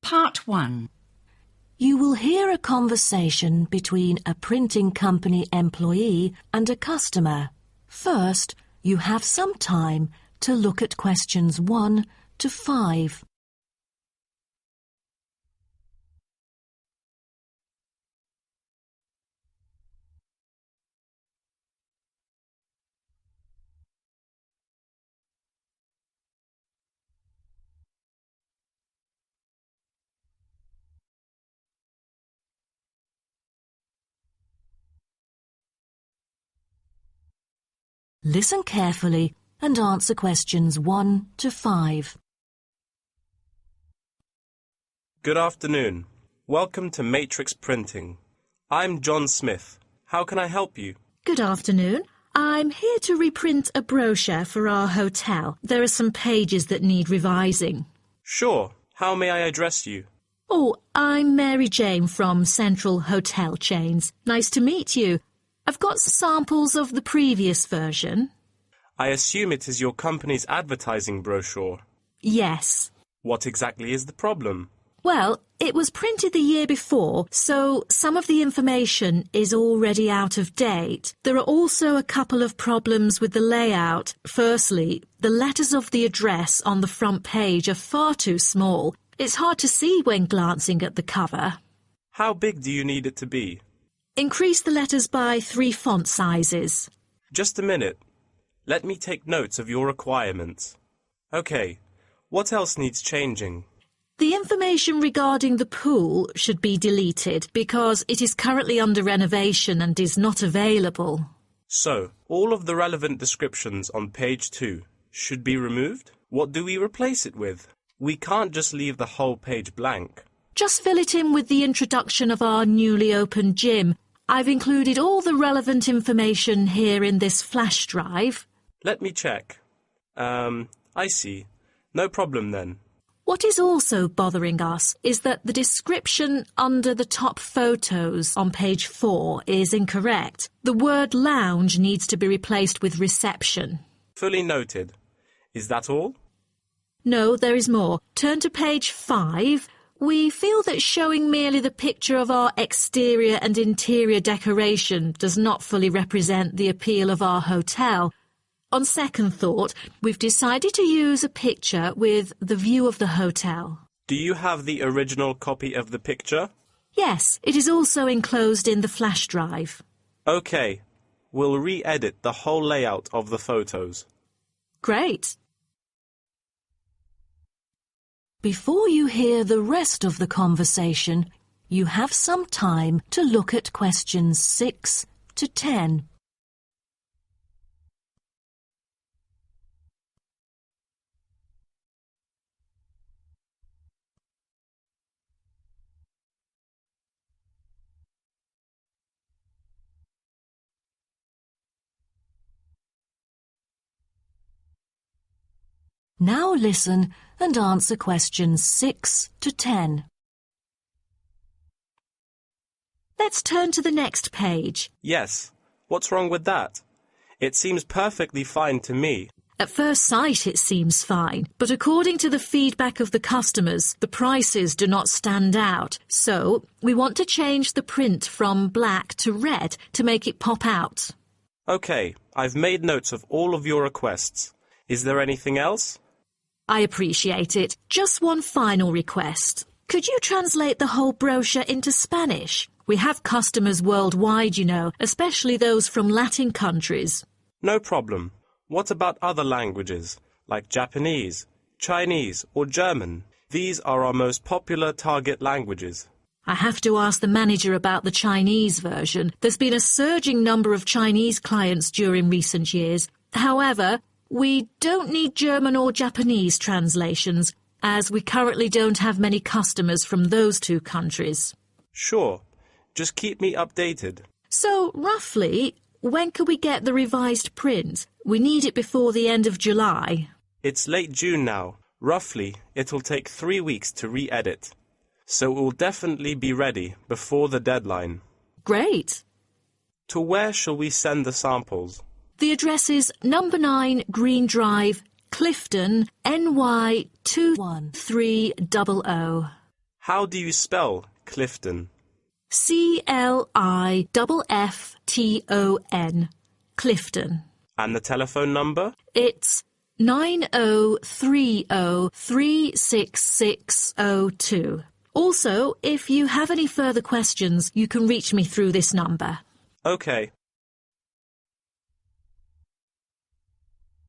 Part 1. You will hear a conversation between a printing company employee and a customer. First, you have some time to look at questions 1 to 5. Listen carefully and answer questions 1 to 5. Good afternoon. Welcome to Matrix Printing. I'm John Smith. How can I help you? Good afternoon. I'm here to reprint a brochure for our hotel. There are some pages that need revising. Sure. How may I address you? Oh, I'm Mary Jane from Central Hotel Chains. Nice to meet you. I've got samples of the previous version. I assume it is your company's advertising brochure. Yes. What exactly is the problem? Well, it was printed the year before, so some of the information is already out of date. There are also a couple of problems with the layout. Firstly, the letters of the address on the front page are far too small. It's hard to see when glancing at the cover. How big do you need it to be? Increase the letters by 3 font sizes. Just a minute. Let me take notes of your requirements. Okay. What else needs changing? The information regarding the pool should be deleted because it is currently under renovation and is not available. So, all of the relevant descriptions on page 2 should be removed? What do we replace it with? We can't just leave the whole page blank. Just fill it in with the introduction of our newly opened gym. I've included all the relevant information here in this flash drive. Let me check. I see. No problem then. What is also bothering us is that the description under the top photos on page 4 is incorrect. The word lounge needs to be replaced with reception. Fully noted. Is that all? No, there is more. Turn to page 5. We feel that showing merely the picture of our exterior and interior decoration does not fully represent the appeal of our hotel. On second thought, we've decided to use a picture with the view of the hotel. Do you have the original copy of the picture? Yes, it is also enclosed in the flash drive. Okay. We'll re-edit the whole layout of the photos. Great. Before you hear the rest of the conversation, you have some time to look at questions 6 to 10. Now listen and answer questions 6 to 10. Let's turn to the next page. Yes. What's wrong with that? It seems perfectly fine to me. At first sight it seems fine, but according to the feedback of the customers, the prices do not stand out. So, we want to change the print from black to red to make it pop out. Okay, I've made notes of all of your requests. Is there anything else? I appreciate it. Just one final request. Could you translate the whole brochure into Spanish? We have customers worldwide, you know, especially those from Latin countries. No problem. What about other languages, like Japanese, Chinese, or German? These are our most popular target languages. I have to ask the manager about the Chinese version. There's been a surging number of Chinese clients during recent years. However, we don't need German or Japanese translations, as we currently don't have many customers from those two countries. Sure. Just keep me updated. So, roughly, when can we get the revised print? We need it before the end of July. It's late June now. Roughly, it'll take 3 weeks to re-edit. So it will definitely be ready before the deadline. Great. To where shall we send the samples? The address is number 9 Green Drive, Clifton, NY 21300. How do you spell Clifton? CLIFFTON. Clifton. And the telephone number? It's 9030366602. Also, if you have any further questions, you can reach me through this number. OK.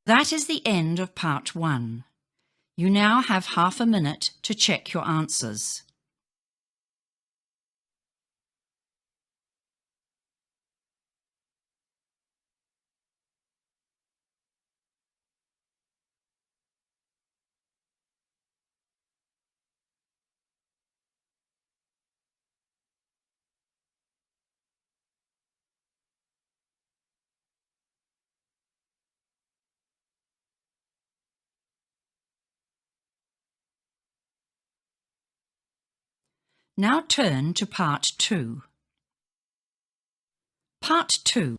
That is the end of part 1. You now have half a minute to check your answers. Now turn to part 2. Part 2.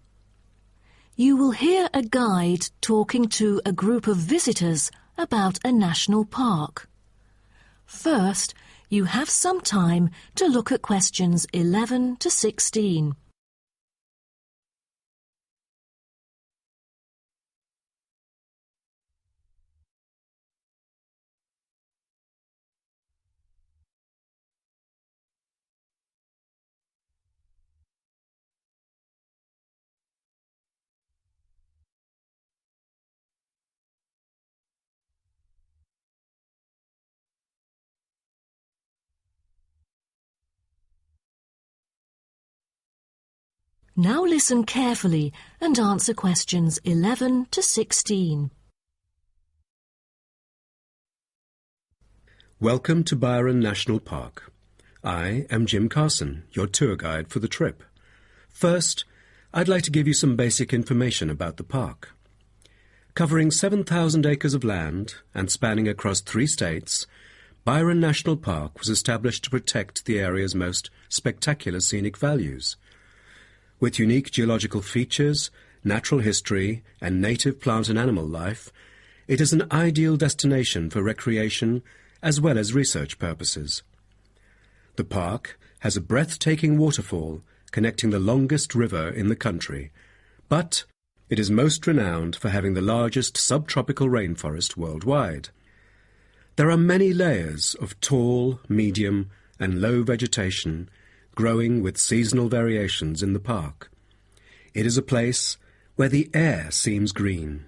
You will hear a guide talking to a group of visitors about a national park. First, you have some time to look at questions 11 to 16. Now listen carefully and answer questions 11 to 16. Welcome to Byron National Park. I am Jim Carson, your tour guide for the trip. First, I'd like to give you some basic information about the park. Covering 7,000 acres of land and spanning across 3 states, Byron National Park was established to protect the area's most spectacular scenic values. With unique geological features, natural history, and native plant and animal life, it is an ideal destination for recreation as well as research purposes. The park has a breathtaking waterfall connecting the longest river in the country, but it is most renowned for having the largest subtropical rainforest worldwide. There are many layers of tall, medium, and low vegetation growing with seasonal variations in the park. It is a place where the air seems green.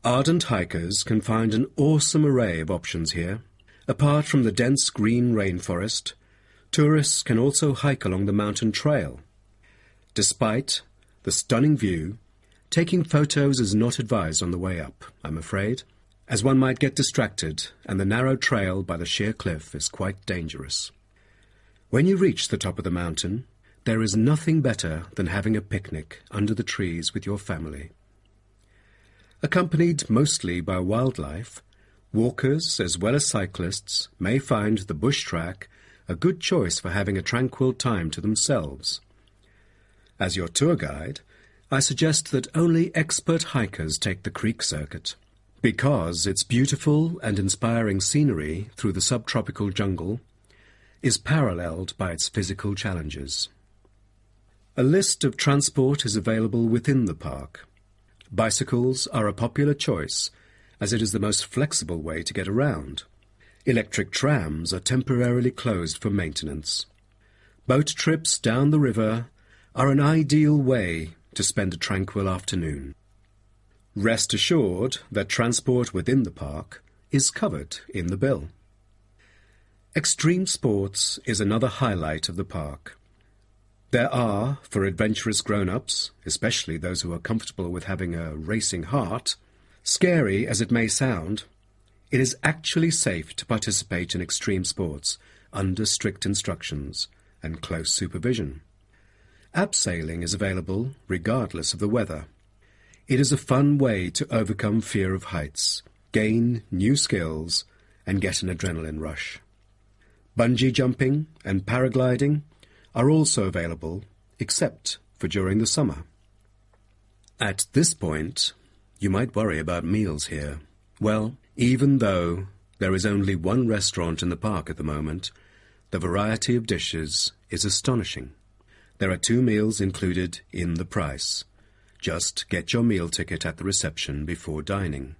Ardent hikers can find an awesome array of options here. Apart from the dense green rainforest, tourists can also hike along the mountain trail. Despite the stunning view, taking photos is not advised on the way up, I'm afraid, as one might get distracted and the narrow trail by the sheer cliff is quite dangerous. When you reach the top of the mountain, there is nothing better than having a picnic under the trees with your family. Accompanied mostly by wildlife, walkers as well as cyclists may find the bush track a good choice for having a tranquil time to themselves. As your tour guide, I suggest that only expert hikers take the creek circuit, because its beautiful and inspiring scenery through the subtropical jungle is paralleled by its physical challenges. A list of transport is available within the park. Bicycles are a popular choice, as it is the most flexible way to get around. Electric trams are temporarily closed for maintenance. Boat trips down the river are an ideal way to spend a tranquil afternoon. Rest assured that transport within the park is covered in the bill. Extreme sports is another highlight of the park. There are, for adventurous grown-ups, especially those who are comfortable with having a racing heart, scary as it may sound, it is actually safe to participate in extreme sports under strict instructions and close supervision. Abseiling is available regardless of the weather. It is a fun way to overcome fear of heights, gain new skills, and get an adrenaline rush. Bungee jumping and paragliding are also available, except for during the summer. At this point, you might worry about meals here. Well, even though there is only one restaurant in the park at the moment, the variety of dishes is astonishing. There are 2 meals included in the price. Just get your meal ticket at the reception before dining.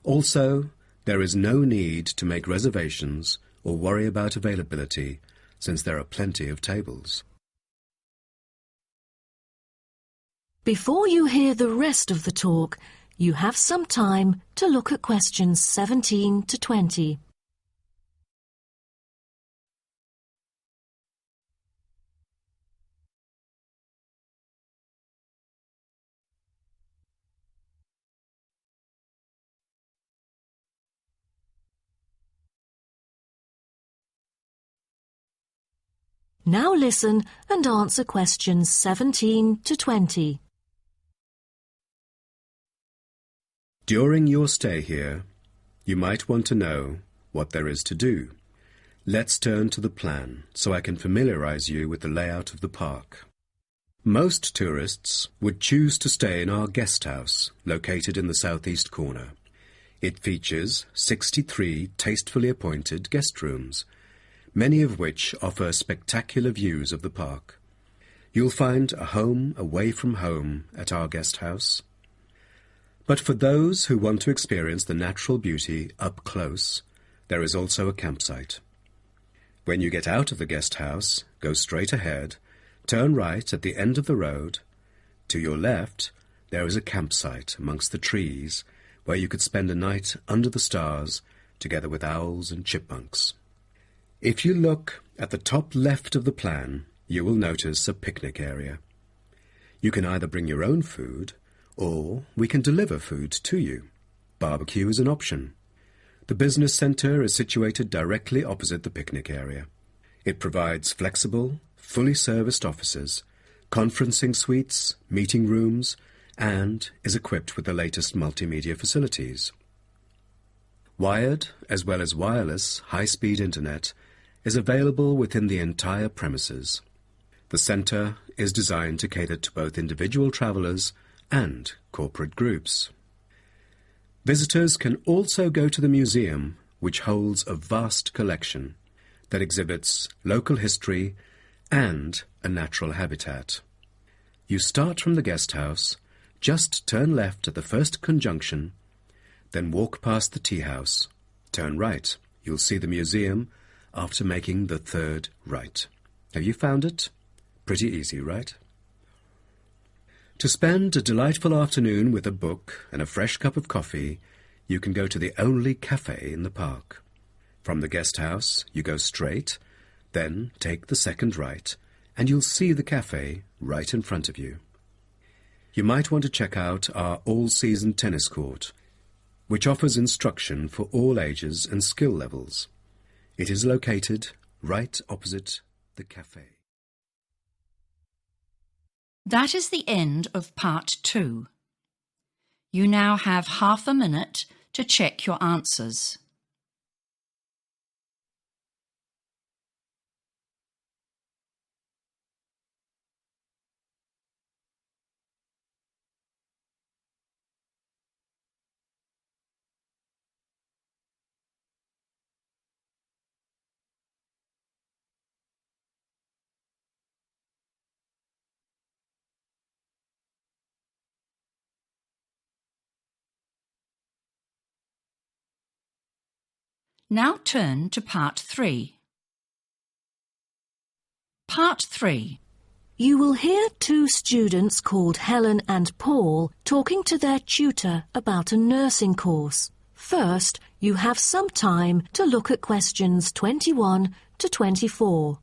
Also, there is no need to make reservations or worry about availability, since there are plenty of tables. Before you hear the rest of the talk, you have some time to look at questions 17 to 20. Now listen and answer questions 17 to 20. During your stay here, you might want to know what there is to do. Let's turn to the plan so I can familiarize you with the layout of the park. Most tourists would choose to stay in our guest house, located in the southeast corner. It features 63 tastefully appointed guest rooms, many of which offer spectacular views of the park. You'll find a home away from home at our guest house. But for those who want to experience the natural beauty up close, there is also a campsite. When you get out of the guest house, go straight ahead, turn right at the end of the road. To your left, there is a campsite amongst the trees where you could spend a night under the stars together with owls and chipmunks. If you look at the top left of the plan, you will notice a picnic area. You can either bring your own food, or we can deliver food to you. Barbecue is an option. The business centre is situated directly opposite the picnic area. It provides flexible, fully serviced offices, conferencing suites, meeting rooms, and is equipped with the latest multimedia facilities. Wired, as well as wireless, high-speed internet is available within the entire premises. The centre is designed to cater to both individual travellers and corporate groups. Visitors can also go to the museum, which holds a vast collection that exhibits local history and a natural habitat. You start from the guest house, just turn left at the first conjunction, then walk past the tea house. Turn right. You'll see the museum after making the third right. Have you found it? Pretty easy, right? To spend a delightful afternoon with a book and a fresh cup of coffee, you can go to the only cafe in the park. From the guest house, you go straight, then take the second right, and you'll see the cafe right in front of you. You might want to check out our all-season tennis court, which offers instruction for all ages and skill levels. It is located right opposite the cafe. That is the end of part 2. You now have half a minute to check your answers. Now turn to part 3. Part 3. You will hear 2 students called Helen and Paul talking to their tutor about a nursing course. First, you have some time to look at questions 21 to 24.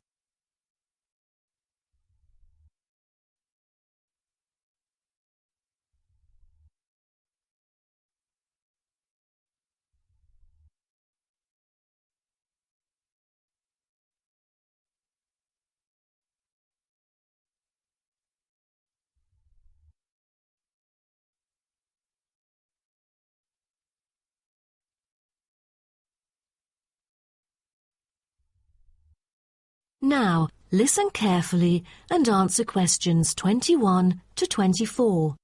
Now, listen carefully and answer questions 21 to 24.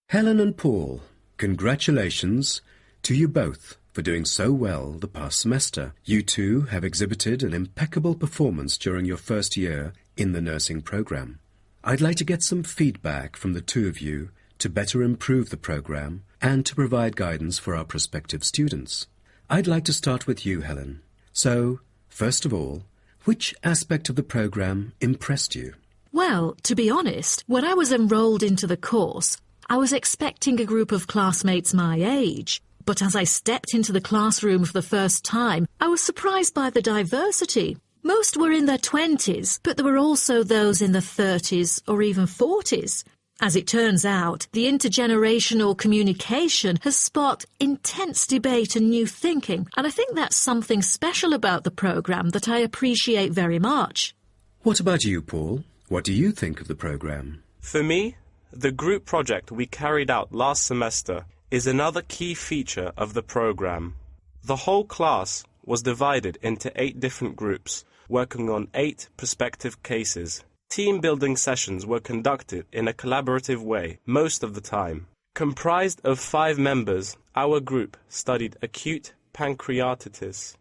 Helen and Paul, congratulations to you both for doing so well the past semester. You two have exhibited an impeccable performance during your first year in the nursing program. I'd like to get some feedback from the two of you to better improve the program and to provide guidance for our prospective students. I'd like to start with you, Helen. So, first of all, which aspect of the program impressed you? Well, to be honest, when I was enrolled into the course, I was expecting a group of classmates my age. But as I stepped into the classroom for the first time, I was surprised by the diversity. Most were in their 20s, but there were also those in their 30s or even 40s. As it turns out, the intergenerational communication has sparked intense debate and new thinking, and I think that's something special about the programme that I appreciate very much. What about you, Paul? What do you think of the program? For me, the group project we carried out last semester is another key feature of the program. The whole class was divided into 8 different groups, working on 8 prospective cases. Team-building sessions were conducted in a collaborative way most of the time. Comprised of 5 members, our group studied acute pancreatitis.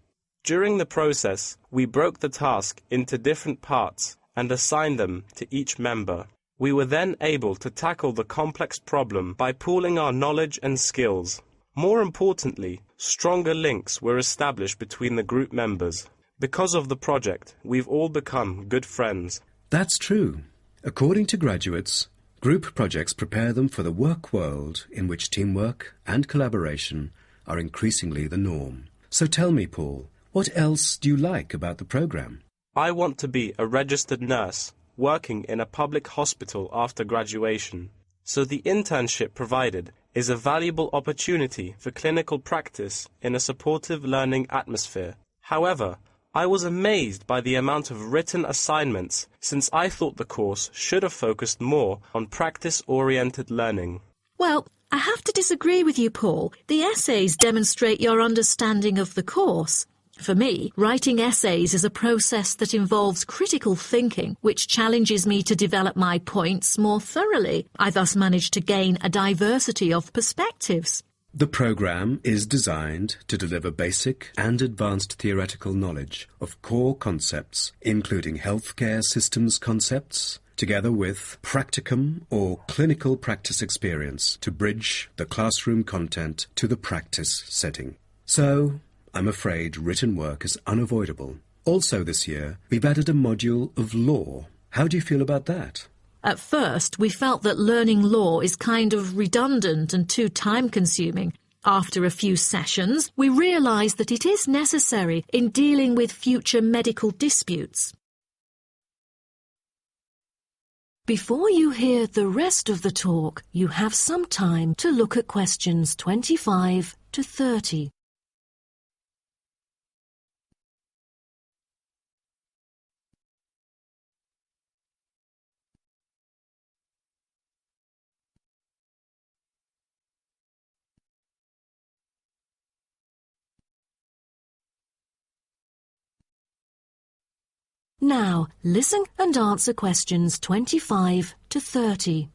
During the process, we broke the task into different parts and assigned them to each member. We were then able to tackle the complex problem by pooling our knowledge and skills. More importantly, stronger links were established between the group members. Because of the project, we've all become good friends. That's true. According to graduates, group projects prepare them for the work world in which teamwork and collaboration are increasingly the norm. So tell me, Paul, what else do you like about the program? I want to be a registered nurse working in a public hospital after graduation. So the internship provided is a valuable opportunity for clinical practice in a supportive learning atmosphere. However, I was amazed by the amount of written assignments, since I thought the course should have focused more on practice-oriented learning. Well, I have to disagree with you, Paul. The essays demonstrate your understanding of the course. For me, writing essays is a process that involves critical thinking, which challenges me to develop my points more thoroughly. I thus managed to gain a diversity of perspectives. The program is designed to deliver basic and advanced theoretical knowledge of core concepts, including healthcare systems concepts, together with practicum or clinical practice experience to bridge the classroom content to the practice setting. So, I'm afraid written work is unavoidable. Also this year, we've added a module of law. How do you feel about that? At first, we felt that learning law is kind of redundant and too time-consuming. After a few sessions, we realised that it is necessary in dealing with future medical disputes. Before you hear the rest of the talk, you have some time to look at questions 25 to 30. Now, listen and answer questions 25 to 30.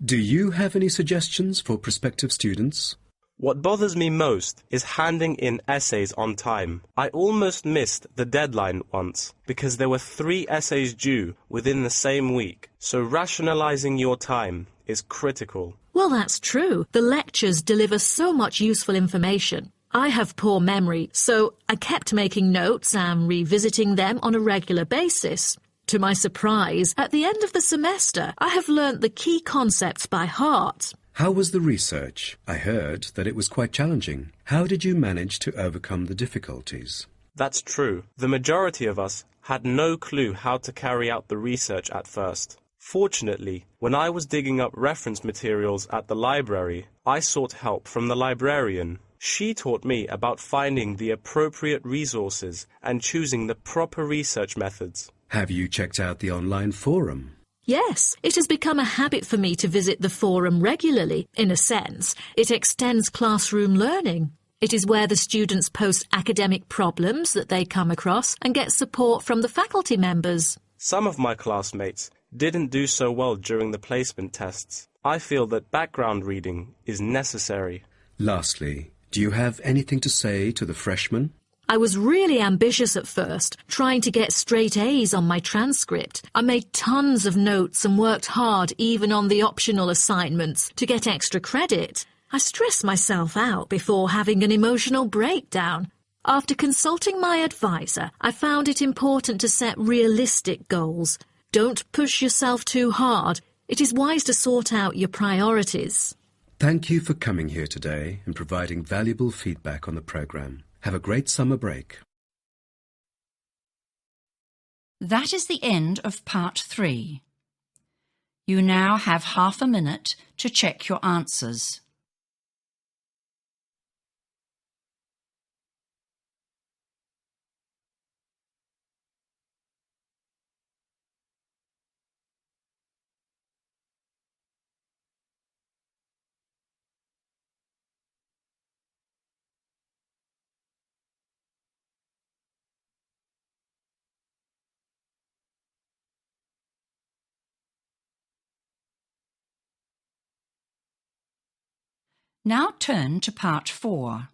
Do you have any suggestions for prospective students? What bothers me most is handing in essays on time. I almost missed the deadline once because there were 3 essays due within the same week, so rationalizing your time is critical. Well, that's true. The lectures deliver so much useful information. I have poor memory, so I kept making notes and revisiting them on a regular basis. To my surprise, at the end of the semester, I have learnt the key concepts by heart. How was the research? I heard that it was quite challenging. How did you manage to overcome the difficulties? That's true. The majority of us had no clue how to carry out the research at first. Fortunately, when I was digging up reference materials at the library, I sought help from the librarian. She taught me about finding the appropriate resources and choosing the proper research methods. Have you checked out the online forum? Yes, it has become a habit for me to visit the forum regularly. In a sense, it extends classroom learning. It is where the students post academic problems that they come across and get support from the faculty members. Some of my classmates didn't do so well during the placement tests. I feel that background reading is necessary. Lastly, do you have anything to say to the freshmen? I was really ambitious at first, trying to get straight A's on my transcript. I made tons of notes and worked hard even on the optional assignments to get extra credit. I stressed myself out before having an emotional breakdown. After consulting my advisor, I found it important to set realistic goals. Don't push yourself too hard. It is wise to sort out your priorities. Thank you for coming here today and providing valuable feedback on the program. Have a great summer break. That is the end of part 3. You now have half a minute to check your answers. Now turn to part 4.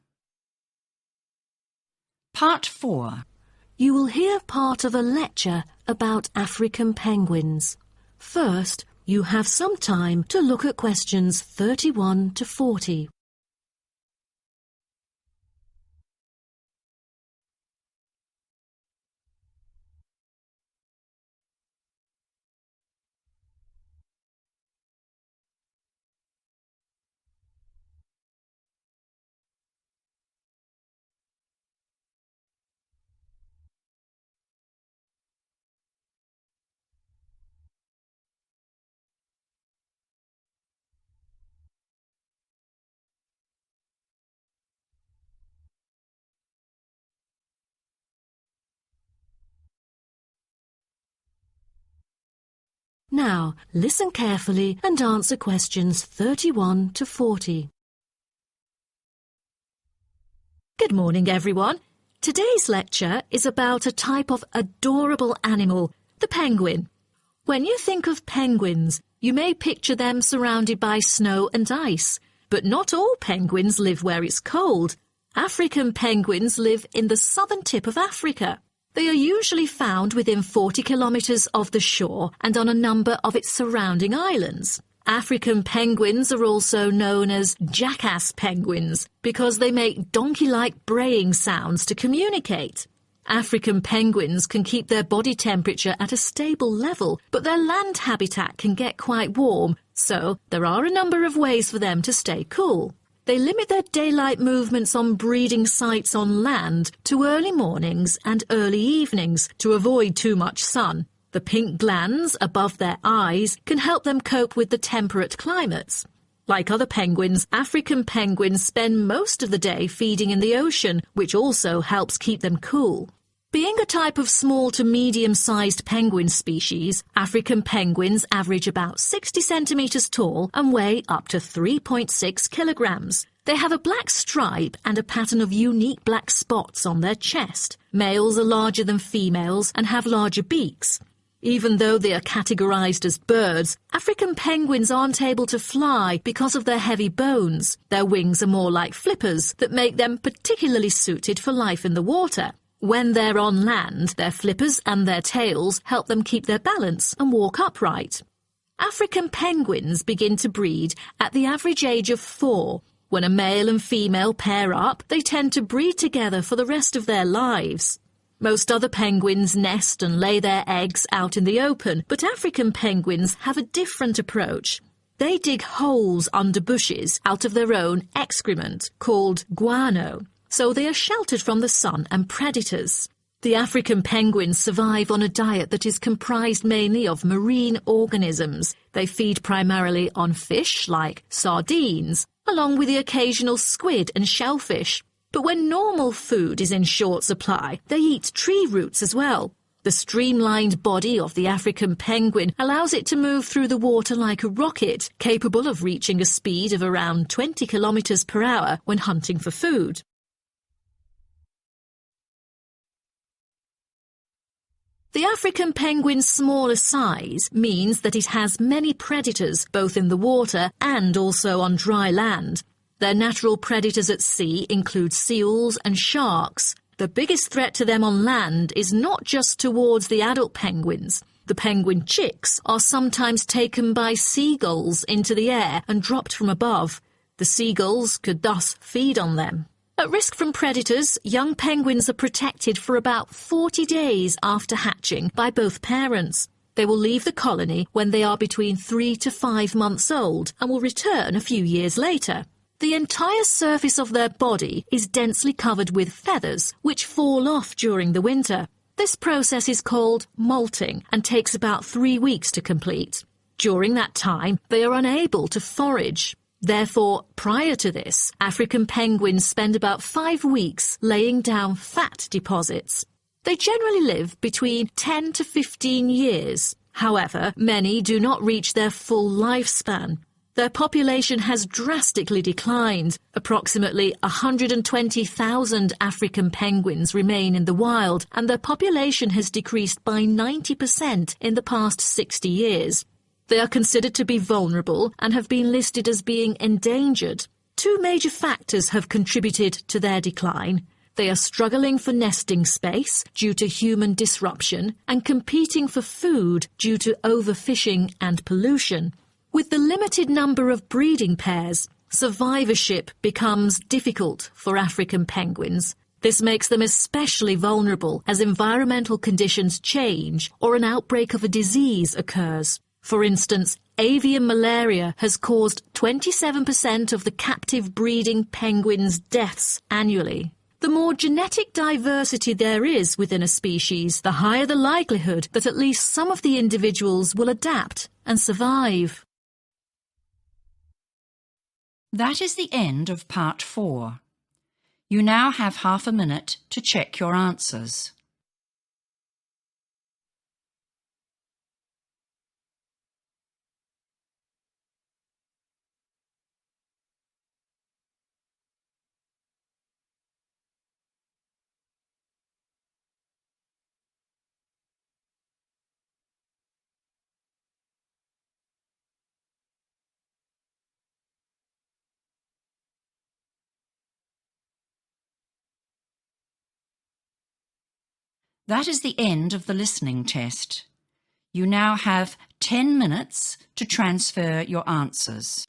Part 4. You will hear part of a lecture about African penguins. First, you have some time to look at questions 31 to 40. Now, listen carefully and answer questions 31 to 40. Good morning, everyone. Today's lecture is about a type of adorable animal, the penguin. When you think of penguins, you may picture them surrounded by snow and ice. But not all penguins live where it's cold. African penguins live in the southern tip of Africa. They are usually found within 40 kilometres of the shore and on a number of its surrounding islands. African penguins are also known as jackass penguins because they make donkey-like braying sounds to communicate. African penguins can keep their body temperature at a stable level, but their land habitat can get quite warm, so there are a number of ways for them to stay cool. They limit their daylight movements on breeding sites on land to early mornings and early evenings to avoid too much sun. The pink glands above their eyes can help them cope with the temperate climates. Like other penguins, African penguins spend most of the day feeding in the ocean, which also helps keep them cool. Being a type of small to medium-sized penguin species, African penguins average about 60 centimetres tall and weigh up to 3.6 kilograms. They have a black stripe and a pattern of unique black spots on their chest. Males are larger than females and have larger beaks. Even though they are categorized as birds, African penguins aren't able to fly because of their heavy bones. Their wings are more like flippers that make them particularly suited for life in the water. When they're on land, their flippers and their tails help them keep their balance and walk upright. African penguins begin to breed at the average age of 4. When a male and female pair up, they tend to breed together for the rest of their lives. Most other penguins nest and lay their eggs out in the open, but African penguins have a different approach. They dig holes under bushes out of their own excrement, called guano, so they are sheltered from the sun and predators. The African penguins survive on a diet that is comprised mainly of marine organisms. They feed primarily on fish like sardines, along with the occasional squid and shellfish. But when normal food is in short supply, they eat tree roots as well. The streamlined body of the African penguin allows it to move through the water like a rocket, capable of reaching a speed of around 20 kilometers per hour when hunting for food. The African penguin's smaller size means that it has many predators both in the water and also on dry land. Their natural predators at sea include seals and sharks. The biggest threat to them on land is not just towards the adult penguins. The penguin chicks are sometimes taken by seagulls into the air and dropped from above. The seagulls could thus feed on them. At risk from predators, young penguins are protected for about 40 days after hatching by both parents. They will leave the colony when they are between 3 to 5 months old and will return a few years later. The entire surface of their body is densely covered with feathers, which fall off during the winter. This process is called molting and takes about 3 weeks to complete. During that time, they are unable to forage. Therefore, prior to this, African penguins spend about 5 weeks laying down fat deposits. They generally live between 10 to 15 years. However, many do not reach their full lifespan. Their population has drastically declined. Approximately 120,000 African penguins remain in the wild, and their population has decreased by 90% in the past 60 years. They are considered to be vulnerable and have been listed as being endangered. 2 major factors have contributed to their decline. They are struggling for nesting space due to human disruption and competing for food due to overfishing and pollution. With the limited number of breeding pairs, survivorship becomes difficult for African penguins. This makes them especially vulnerable as environmental conditions change or an outbreak of a disease occurs. For instance, avian malaria has caused 27% of the captive breeding penguins' deaths annually. The more genetic diversity there is within a species, the higher the likelihood that at least some of the individuals will adapt and survive. That is the end of part 4. You now have half a minute to check your answers. That is the end of the listening test. You now have 10 minutes to transfer your answers.